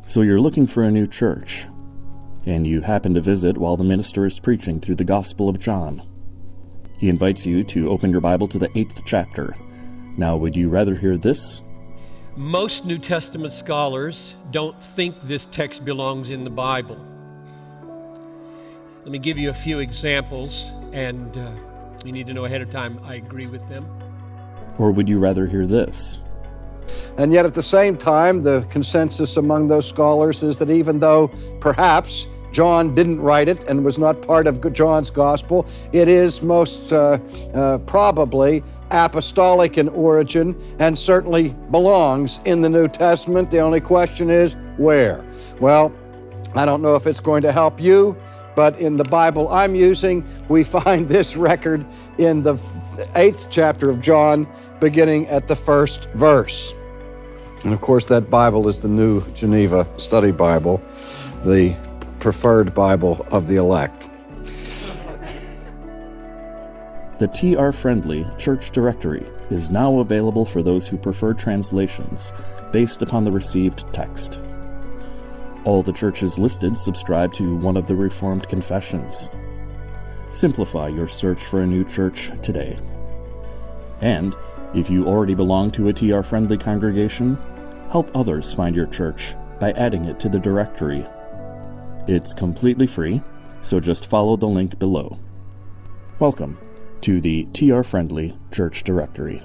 So you're looking for a new church, and you happen to visit while the minister is preaching through the Gospel of John. He invites you to open your Bible to the 8th chapter. Now, would you rather hear this? Most New Testament scholars don't think this text belongs in the Bible. Let me give you a few examples, and you need to know ahead of time I agree with them. Or would you rather hear this? And yet at the same time, the consensus among those scholars is that even though perhaps John didn't write it and was not part of John's gospel, it is most probably apostolic in origin and certainly belongs in the New Testament. The only question is where? Well, I don't know if it's going to help you, but in the Bible I'm using, we find this record in the 8th chapter of John, beginning at the 1st verse. And of course, that Bible is the New Geneva Study Bible, the preferred Bible of the elect. The TR-friendly Church Directory is now available for those who prefer translations based upon the received text. All the churches listed subscribe to one of the Reformed confessions. Simplify your search for a new church today. And if you already belong to a TR-friendly congregation, help others find your church by adding it to the directory. It's completely free, so just follow the link below. Welcome to the TR-friendly Church Directory.